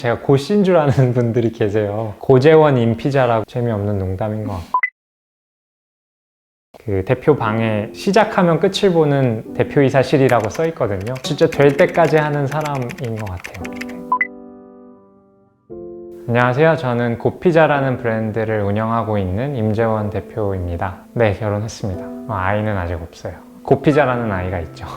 제가 고씨인 줄 아는 분들이 계세요. 고재원 임피자라고. 재미없는 농담인 것 같고. 그 대표 방에 시작하면 끝을 보는 대표이사실이라고 써 있거든요. 진짜 될 때까지 하는 사람인 것 같아요. 안녕하세요. 저는 고피자라는 브랜드를 운영하고 있는 임재원 대표입니다. 네, 결혼했습니다. 아이는 아직 없어요. 고피자라는 아이가 있죠.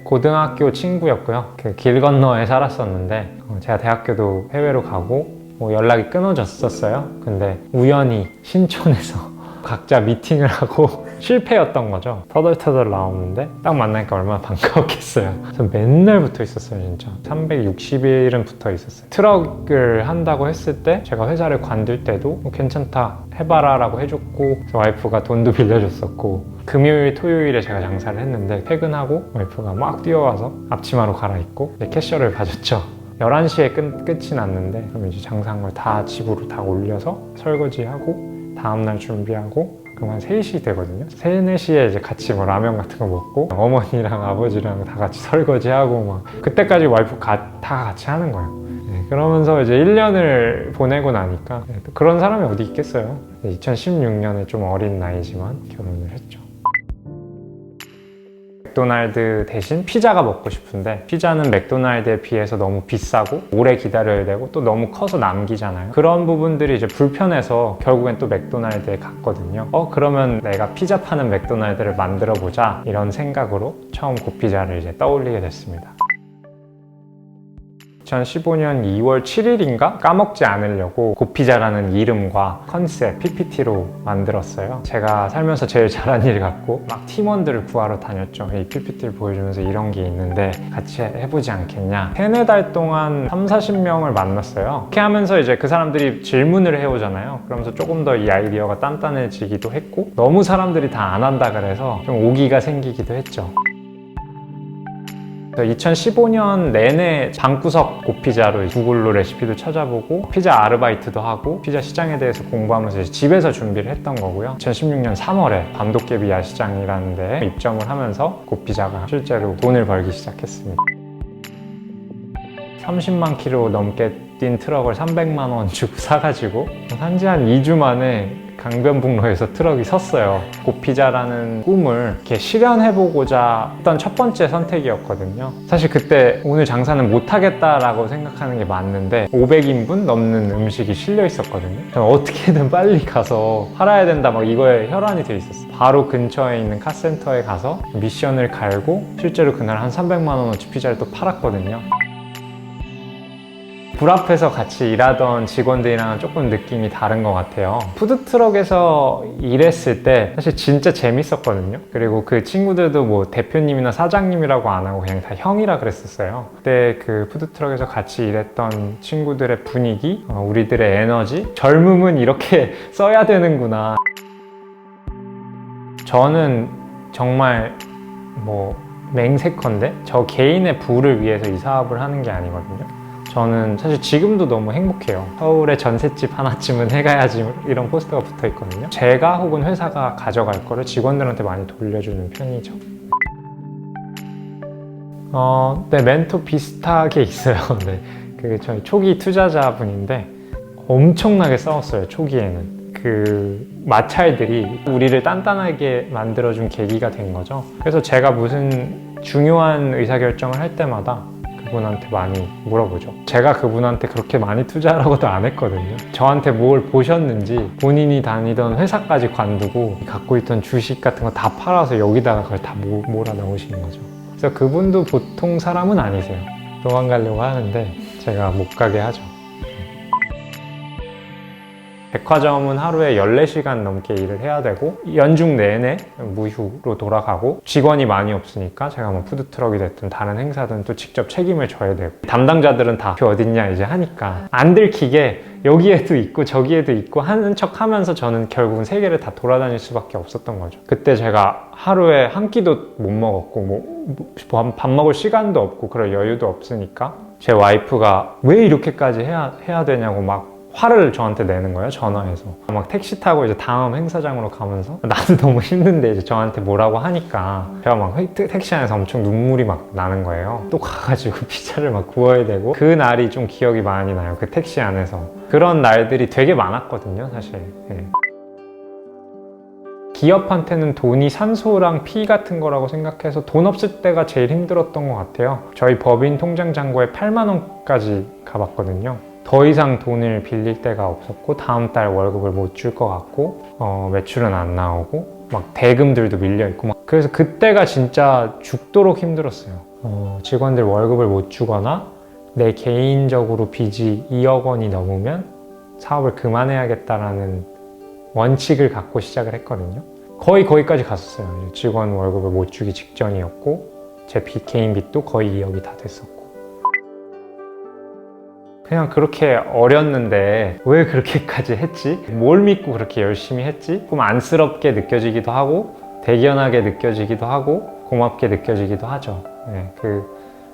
고등학교 친구였고요. 그 길 건너에 살았었는데 제가 대학교도 해외로 가고 연락이 끊어졌었어요. 근데 우연히 신촌에서 각자 미팅을 하고 실패였던 거죠. 터덜터덜 나오는데 딱 만나니까 얼마나 반가웠겠어요. 그래서 맨날 붙어 있었어요. 진짜 360일은 붙어 있었어요. 트럭을 한다고 했을 때 제가 회사를 관둘 때도 괜찮다 해봐라 라고 해줬고, 와이프가 돈도 빌려줬었고, 금요일 토요일에 제가 장사를 했는데 퇴근하고 와이프가 막 뛰어와서 앞치마로 갈아입고 캐셔를 봐줬죠. 11시에 끝이 났는데, 그럼 이제 장사한 걸 다 집으로 다 올려서 설거지하고 다음날 준비하고, 그럼 한 3시 되거든요. 3, 4시에 이제 같이 라면 같은 거 먹고 어머니랑 아버지랑 다 같이 설거지하고 막 그때까지 와이프 다 같이 하는 거예요. 네, 그러면서 이제 1년을 보내고 나니까 그런 사람이 어디 있겠어요. 2016년에 좀 어린 나이지만 결혼을 했죠. 맥도날드 대신 피자가 먹고 싶은데, 피자는 맥도날드에 비해서 너무 비싸고 오래 기다려야 되고 또 너무 커서 남기잖아요. 그런 부분들이 이제 불편해서 결국엔 또 맥도날드에 갔거든요. 그러면 내가 피자 파는 맥도날드를 만들어 보자, 이런 생각으로 처음 고피자를 이제 떠올리게 됐습니다. 2015년 2월 7일인가? 까먹지 않으려고 고피자라는 이름과 컨셉 PPT로 만들었어요. 제가 살면서 제일 잘한 일 같고 막 팀원들을 구하러 다녔죠. 이 PPT를 보여주면서 이런 게 있는데 같이 해보지 않겠냐. 3-4달 동안 30-40명을 만났어요. 이렇게 하면서 이제 그 사람들이 질문을 해오잖아요. 그러면서 조금 더 이 아이디어가 단단해지기도 했고, 너무 사람들이 다 안 한다 그래서 좀 오기가 생기기도 했죠. 2015년 내내 방구석 고피자로 구글로 레시피도 찾아보고 피자 아르바이트도 하고 피자 시장에 대해서 공부하면서 집에서 준비를 했던 거고요. 2016년 3월에 밤도깨비 야시장이라는 데 입점을 하면서 고피자가 실제로 돈을 벌기 시작했습니다. 30만 킬로 넘게 뛴 트럭을 300만 원 주고 사가지고 산지 한 2주 만에 강변북로에서 트럭이 섰어요. 고피자라는 꿈을 이렇게 실현해보고자 했던 첫 번째 선택이었거든요. 사실 그때 오늘 장사는 못하겠다라고 생각하는 게 맞는데 500인분 넘는 음식이 실려 있었거든요. 저는 어떻게든 빨리 가서 팔아야 된다 막 이거에 혈안이 돼 있었어요. 바로 근처에 있는 카센터에 가서 미션을 갈고 실제로 그날 한 300만 원어치 피자를 또 팔았거든요. 불 앞에서 같이 일하던 직원들이랑은 조금 느낌이 다른 것 같아요. 푸드트럭에서 일했을 때 사실 진짜 재밌었거든요. 그리고 그 친구들도 뭐 대표님이나 사장님이라고 안 하고 그냥 다 형이라 그랬었어요. 그때 그 푸드트럭에서 같이 일했던 친구들의 분위기, 우리들의 에너지, 젊음은 이렇게 써야 되는구나. 저는 정말 맹세컨대 저 개인의 부를 위해서 이 사업을 하는 게 아니거든요. 저는 사실 지금도 너무 행복해요. 서울에 전셋집 하나쯤은 해가야지 이런 포스터가 붙어 있거든요. 제가 혹은 회사가 가져갈 거를 직원들한테 많이 돌려주는 편이죠. 네, 멘토 비슷하게 있어요. 네, 저희 초기 투자자분인데 엄청나게 싸웠어요. 초기에는 그 마찰들이 우리를 단단하게 만들어준 계기가 된 거죠. 그래서 제가 무슨 중요한 의사결정을 할 때마다 그분한테 많이 물어보죠. 제가 그분한테 그렇게 많이 투자하라고도 안 했거든요. 저한테 뭘 보셨는지 본인이 다니던 회사까지 관두고 갖고 있던 주식 같은 거 다 팔아서 여기다가 그걸 다 몰아 넣으시는 거죠. 그래서 그분도 보통 사람은 아니세요. 도망가려고 하는데 제가 못 가게 하죠. 백화점은 하루에 14시간 넘게 일을 해야 되고 연중 내내 무휴로 돌아가고, 직원이 많이 없으니까 제가 뭐 푸드트럭이 됐든 다른 행사든 또 직접 책임을 져야 되고, 담당자들은 다 그 어딨냐 이제 하니까 안 들키게 여기에도 있고 저기에도 있고 하는 척 하면서 저는 결국은 세계를 다 돌아다닐 수밖에 없었던 거죠. 그때 제가 하루에 한 끼도 못 먹었고 밥 먹을 시간도 없고 그럴 여유도 없으니까 제 와이프가 왜 이렇게까지 해야 되냐고 막 화를 저한테 내는 거예요, 전화해서. 막 택시 타고 이제 다음 행사장으로 가면서 나도 너무 힘든데 이제 저한테 뭐라고 하니까 제가 막 택시 안에서 엄청 눈물이 막 나는 거예요. 또 가가지고 피자를 막 구워야 되고, 그 날이 좀 기억이 많이 나요. 그 택시 안에서. 그런 날들이 되게 많았거든요, 사실. 네. 기업한테는 돈이 산소랑 피 같은 거라고 생각해서 돈 없을 때가 제일 힘들었던 것 같아요. 저희 법인 통장 잔고에 8만 원까지 가봤거든요. 더 이상 돈을 빌릴 데가 없었고, 다음 달 월급을 못 줄 것 같고, 매출은 안 나오고, 막 대금들도 밀려있고, 그래서 그때가 진짜 죽도록 힘들었어요. 직원들 월급을 못 주거나 내 개인적으로 빚이 2억 원이 넘으면 사업을 그만해야겠다라는 원칙을 갖고 시작을 했거든요. 거의 거기까지 갔었어요. 직원 월급을 못 주기 직전이었고, 제 개인 빚도 거의 2억이 다 됐었고. 그냥 그렇게 어렸는데 왜 그렇게까지 했지? 뭘 믿고 그렇게 열심히 했지? 좀 안쓰럽게 느껴지기도 하고, 대견하게 느껴지기도 하고, 고맙게 느껴지기도 하죠. 네,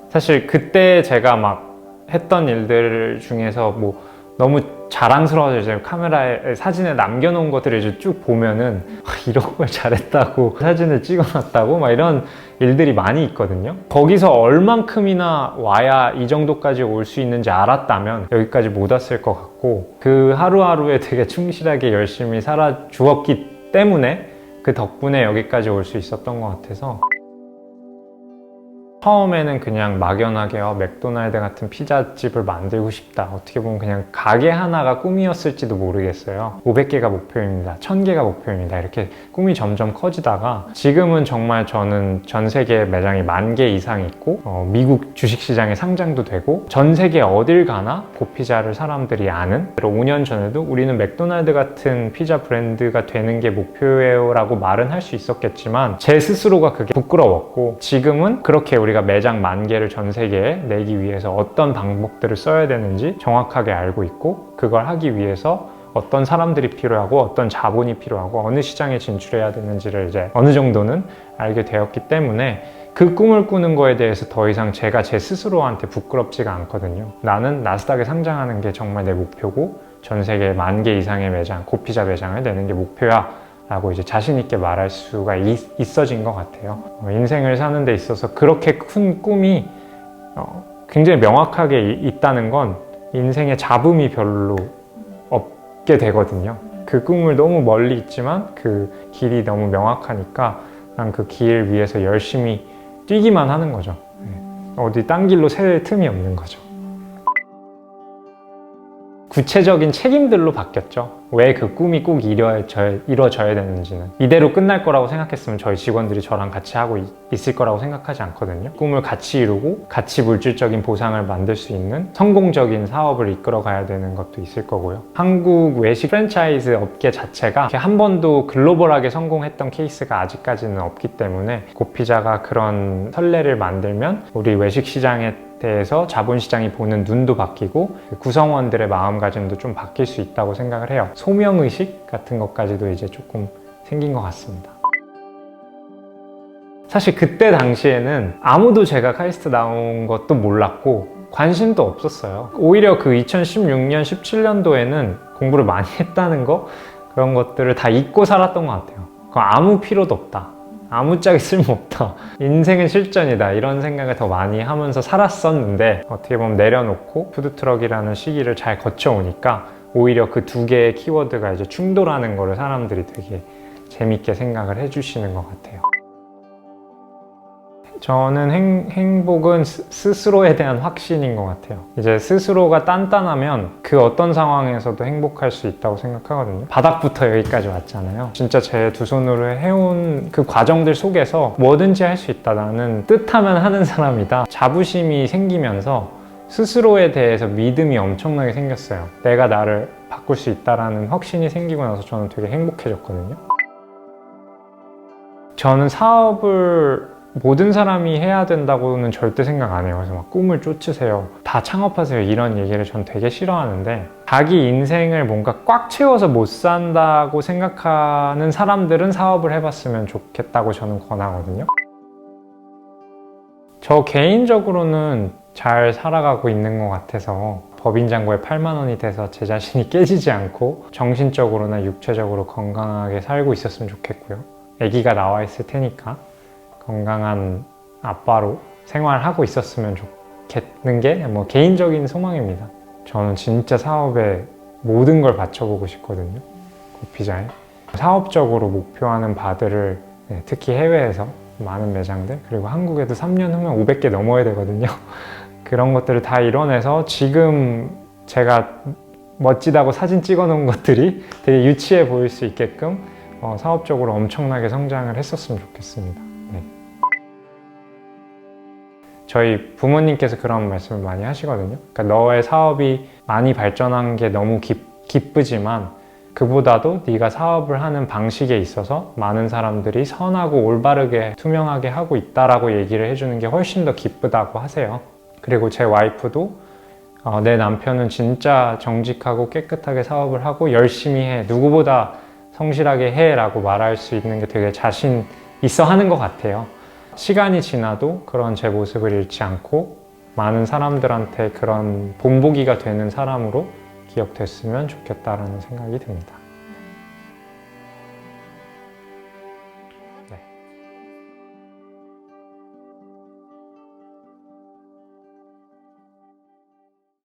사실 그때 제가 막 했던 일들 중에서 뭐 너무 자랑스러워서 이제 카메라에 사진에 남겨놓은 것들을 이제 쭉 보면은 이런 걸 잘했다고 사진을 찍어놨다고 막 이런 일들이 많이 있거든요. 거기서 얼만큼이나 와야 이 정도까지 올 수 있는지 알았다면 여기까지 못 왔을 것 같고, 그 하루하루에 되게 충실하게 열심히 살아 주었기 때문에 그 덕분에 여기까지 올 수 있었던 것 같아서, 처음에는 그냥 막연하게 맥도날드 같은 피자집을 만들고 싶다, 어떻게 보면 그냥 가게 하나가 꿈이었을지도 모르겠어요. 500개가 목표입니다, 1000개가 목표입니다, 이렇게 꿈이 점점 커지다가 지금은 정말 저는 전 세계 매장이 10,000개 이상 있고, 미국 주식시장에 상장도 되고, 전 세계 어딜 가나 고피자를 사람들이 아는, 5년 전에도 우리는 맥도날드 같은 피자 브랜드가 되는 게 목표예요 라고 말은 할 수 있었겠지만 제 스스로가 그게 부끄러웠고, 지금은 그렇게 우리가 매장 10,000개를 전 세계에 내기 위해서 어떤 방법들을 써야 되는지 정확하게 알고 있고, 그걸 하기 위해서 어떤 사람들이 필요하고 어떤 자본이 필요하고 어느 시장에 진출해야 되는지를 이제 어느 정도는 알게 되었기 때문에 그 꿈을 꾸는 거에 대해서 더 이상 제가 제 스스로한테 부끄럽지가 않거든요. 나는 나스닥에 상장하는 게 정말 내 목표고, 전 세계 10,000개 이상의 매장, 고피자 매장을 내는 게 목표야 라고 이제 자신 있게 말할 수가 있어진 것 같아요. 인생을 사는 데 있어서 그렇게 큰 꿈이 굉장히 명확하게 있다는 건 인생에 잡음이 별로 없게 되거든요. 그 꿈을 너무 멀리 있지만 그 길이 너무 명확하니까 난 그 길 위에서 열심히 뛰기만 하는 거죠. 어디 딴 길로 셀 틈이 없는 거죠. 구체적인 책임들로 바뀌었죠. 왜 그 꿈이 꼭 이루어져야 되는지는. 이대로 끝날 거라고 생각했으면 저희 직원들이 저랑 같이 하고 있을 거라고 생각하지 않거든요. 꿈을 같이 이루고 같이 물질적인 보상을 만들 수 있는 성공적인 사업을 이끌어 가야 되는 것도 있을 거고요. 한국 외식 프랜차이즈 업계 자체가 한 번도 글로벌하게 성공했던 케이스가 아직까지는 없기 때문에 고피자가 그런 선례를 만들면 우리 외식 시장에 대해서 자본시장이 보는 눈도 바뀌고 구성원들의 마음가짐도 좀 바뀔 수 있다고 생각을 해요. 소명의식 같은 것까지도 이제 조금 생긴 것 같습니다. 사실 그때 당시에는 아무도 제가 카이스트 나온 것도 몰랐고 관심도 없었어요. 오히려 그 2016년, 17년도에는 공부를 많이 했다는 거, 그런 것들을 다 잊고 살았던 것 같아요. 아무 필요도 없다, 아무짝에 쓸모없다, 인생은 실전이다, 이런 생각을 더 많이 하면서 살았었는데 어떻게 보면 내려놓고 푸드트럭이라는 시기를 잘 거쳐오니까 오히려 그 두 개의 키워드가 이제 충돌하는 거를 사람들이 되게 재밌게 생각을 해주시는 것 같아요. 저는 행복은 스스로에 대한 확신인 것 같아요. 이제 스스로가 단단하면 그 어떤 상황에서도 행복할 수 있다고 생각하거든요. 바닥부터 여기까지 왔잖아요. 진짜 제 두 손으로 해온 그 과정들 속에서 뭐든지 할 수 있다, 나는 뜻하면 하는 사람이다, 자부심이 생기면서 스스로에 대해서 믿음이 엄청나게 생겼어요. 내가 나를 바꿀 수 있다라는 확신이 생기고 나서 저는 되게 행복해졌거든요. 저는 사업을 모든 사람이 해야 된다고는 절대 생각 안 해요. 그래서 막 꿈을 쫓으세요, 다 창업하세요, 이런 얘기를 전 되게 싫어하는데, 자기 인생을 뭔가 꽉 채워서 못 산다고 생각하는 사람들은 사업을 해봤으면 좋겠다고 저는 권하거든요. 저 개인적으로는 잘 살아가고 있는 것 같아서 법인장고에 8만 원이 돼서 제 자신이 깨지지 않고 정신적으로나 육체적으로 건강하게 살고 있었으면 좋겠고요. 아기가 나와 있을 테니까 건강한 아빠로 생활하고 있었으면 좋겠는 게 뭐 개인적인 소망입니다. 저는 진짜 사업에 모든 걸 바쳐보고 싶거든요. 구피자에. 사업적으로 목표하는 바들을 특히 해외에서 많은 매장들 그리고 한국에도 3년 후면 500개 넘어야 되거든요. 그런 것들을 다 이뤄내서 지금 제가 멋지다고 사진 찍어 놓은 것들이 되게 유치해 보일 수 있게끔 사업적으로 엄청나게 성장을 했었으면 좋겠습니다. 네. 저희 부모님께서 그런 말씀을 많이 하시거든요. 그러니까 너의 사업이 많이 발전한 게 너무 기쁘지만 그보다도 네가 사업을 하는 방식에 있어서 많은 사람들이 선하고 올바르게 투명하게 하고 있다라고 얘기를 해주는 게 훨씬 더 기쁘다고 하세요. 그리고 제 와이프도 내 남편은 진짜 정직하고 깨끗하게 사업을 하고 열심히 해, 누구보다 성실하게 해 라고 말할 수 있는 게 되게 자신 있어 하는 것 같아요. 시간이 지나도 그런 제 모습을 잃지 않고 많은 사람들한테 그런 본보기가 되는 사람으로 기억됐으면 좋겠다라는 생각이 듭니다.